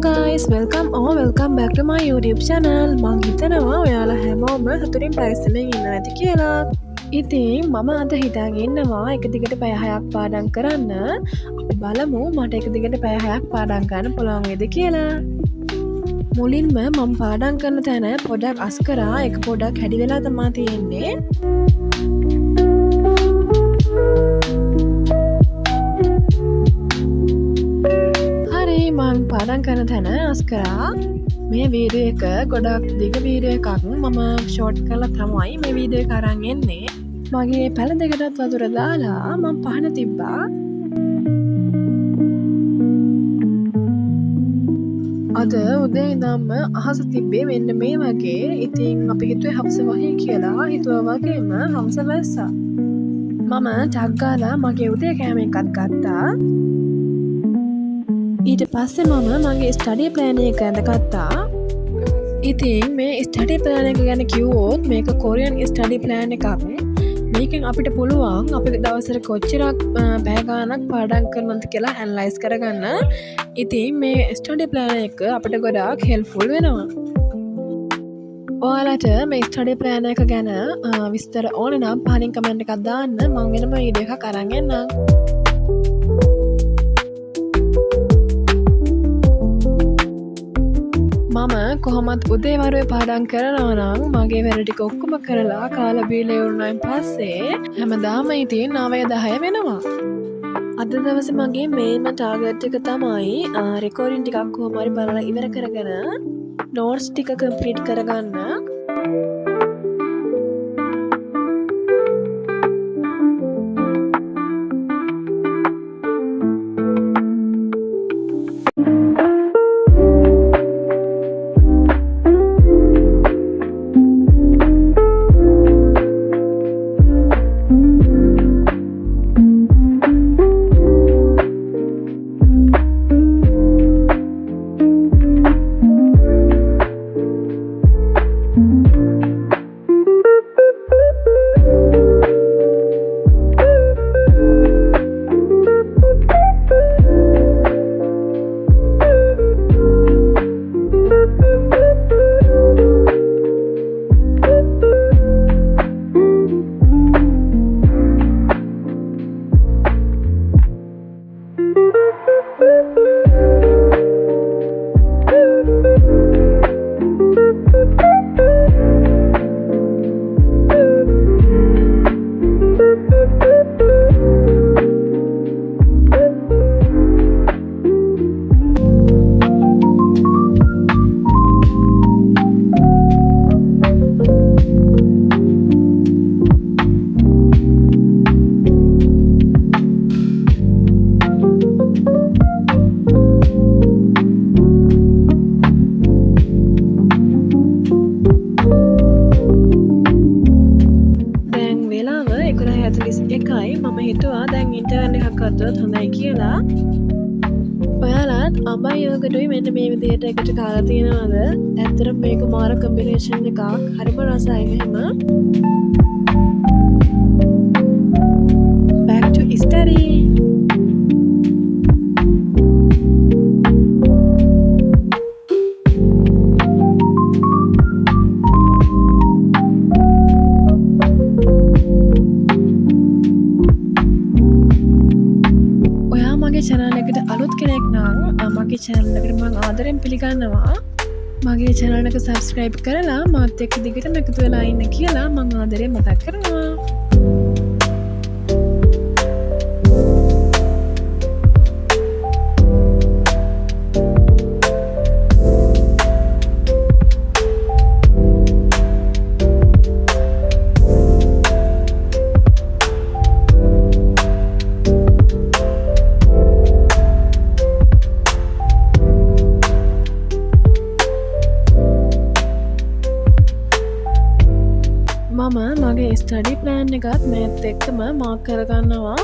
guys, welcome back to my YouTube channel. මං හිතනවා ඔයාලා හැමෝම සතුටින් පරිස්සමෙන් ඉන්න ඇති කියලා. ඉතින් මම අද හිතාගෙන ඉන්නවා එක දිගට පැය 6ක් පාඩම් කරන්න. අපි බලමු මට එක දිගට පැය 6ක් පාඩම් කරන්න පුළුවන් වේද කියලා. මුලින්ම මම පාඩම් කරන තැන පොඩක් අස් කරා, ඒක පොඩක් හැඩි වෙලා තමයි තියෙන්නේ. මං පාඩම් කරන තැන අස් කරා. මේ වීඩියෝ එක ගොඩක් දිග වීඩියෝ එකක්. මම ෂෝට් කරලා තමයි මේ වීඩියෝ එක අරන් එන්නේ. මගේ පැල දෙකටත් වතුර දාලා මම පහන තිබ්බා. අද උදේ ඉඳන්ම අහස තිබ්බේ මෙන්න මේ වගේ. ඉතින් අපි හිතුවේ හවස වගේ කියලා. හිතුවා වගේම හවස වැස්සා. මම ටක් ගාලා මගේ උදේ කෑම එකක් ගත්තා. ඊට පස්සේ මම මගේ ස්ටඩි ප්ලෑන් එක ඇඳගත්තා. ඉතින් මේ ස්ටඩි ප්ලෑන් එක ගැන කිව්වොත් මේක කොරියන් ස්ටඩි ප්ලෑන් එකක්. මේකෙන් අපිට පුළුවන් අපේ දවසට කොච්චරක් පැය ගාණක් පාඩම් කරනවද කියලා ඇනලයිස් කරගන්න. ඉතින් මේ ස්ටඩි ප්ලෑන් එක අපිට ගොඩාක් හෙල්ප්ෆුල් වෙනවා. ඔයාලට මේ ස්ටඩි ප්ලෑන් එක ගැන විස්තර ඕන නම් පහලින් කමෙන්ට් එකක් දාන්න. මම වෙනම වීඩියෝ එකක් අරන් එන්නම්. මම කොහොමත් උදේ වරුවේ පාඩම් කරනවා නම් මගේ වැඩ ටික ඔක්කොම කරලා කාලා බීලා ඉවරනායින් පස්සේ හැමදාම ඉතින් 9:10 වෙනවා. අද දවසේ මගේ මේන්ම ටාගට් එක තමයි රෙකෝඩින් ටිකක් කොහොම හරි බලලා ඉවර කරගෙන නෝට්ස් ටික කම්ප්ලීට් කරගන්න. මම හිතුවා දැන් ඉන්ටර්න් එකක් ගත්තොත් හොඳයි කියලා. ඔයාලත් අඹයි යෝගටුයි මෙන්න මේ විදිහට එකට කාලා තියෙනවද? ඇත්තටම මේක මාර කම්බිනේෂන් එකක්. හරිම රසයි මෙහෙම. back to study. channel එකට අලුත් කෙනෙක් නම් මගේ channel එකට මම ආදරෙන් පිළිගන්නවා. මගේ channel එක subscribe කරලා මාත් එක්ක දිගටම එකතු වෙලා ඉන්න කියලා මම ආදරෙන් මතක් කරනවා. මම මගේ ස්ටඩි ප්ලෑන් එකත් මේත් එක්කම මාක් කරගන්නවා.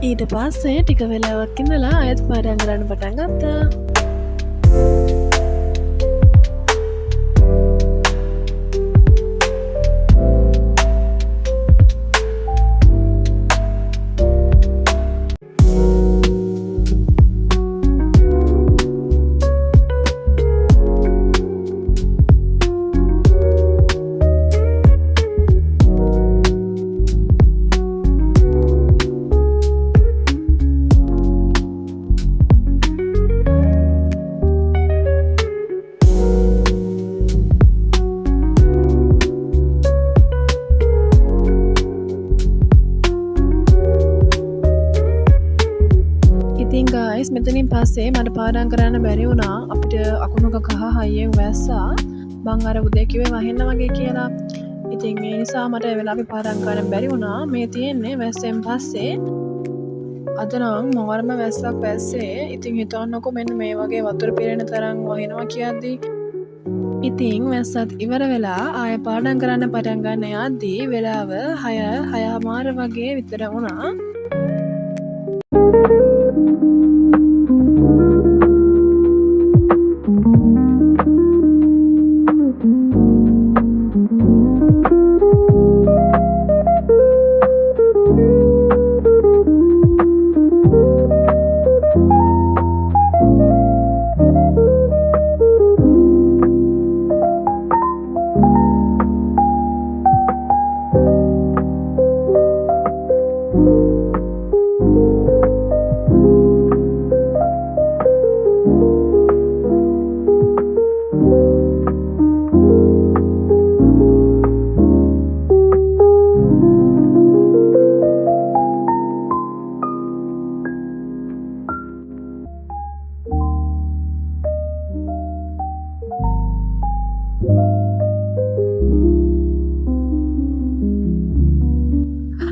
ඊට පස්සේ ටික වෙලාවක් ඉඳලා ආයෙත් පාඩම් කරන්න පටන් ගත්තා. පස්සේ මට පාඩම් කරන්න බැරි වුණා. අපිට අකුණක කහ හයියෙන් වැස්සා. මං අර උදේ කිව්වේ වහින්න වගේ කියලා. ඉතින් ඒ නිසා මට ඒ වෙලාවේ පාඩම් කරන්න බැරි වුණා. මේ තියෙන්නේ වැස්සෙන් පස්සේ අද නම් මාරම වැස්සක් වැස්සේ. ඉතින් හිතන්නකෝ මෙන්න මේ වගේ වතුර පිරෙන තරම් වහිනවා කියද්දි. ඉතින් වැස්සත් ඉවර වෙලා ආය පාඩම් කරන්න පටන් ගන්න යද්දී වෙලාව 6:00 වගේ විතර වුණා.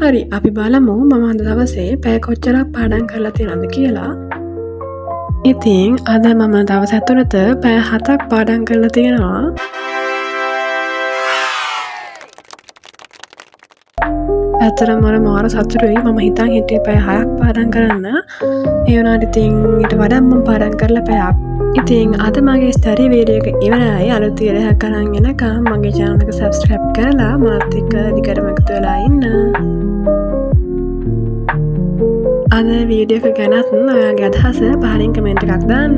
හරි අපි බලමු මම අද දවසේ පැය කොච්චරක් පාඩම් කරලා තියෙනවද කියලා. ඉතින් අද මම දවස් ඇතුළත පැය 7ක් පාඩම් කරලා තියෙනවා. ඇත්තටම මම මාර සතුටුයි. මම හිතන් හිටියේ පැය 6ක් පාඩම් කරන්න. ඒ වුණාට ඉතින් ඊට වඩා මම පාඩම් කරලා පැයක්. ඉතින් අද මගේ ස්ටඩි වීඩියෝ එක ඉවරයි. අලුත් වීඩියෝ එකක් අරන් එනකම් මගේ channel එක subscribe කරලා මාත් එක්ක දිගටම එකතු වෙලා ඉන්න. අද වීඩියෝ එක ගැනත් ඔයාගේ අදහස පහලින් කමෙන්ට් එකක් දාන්න.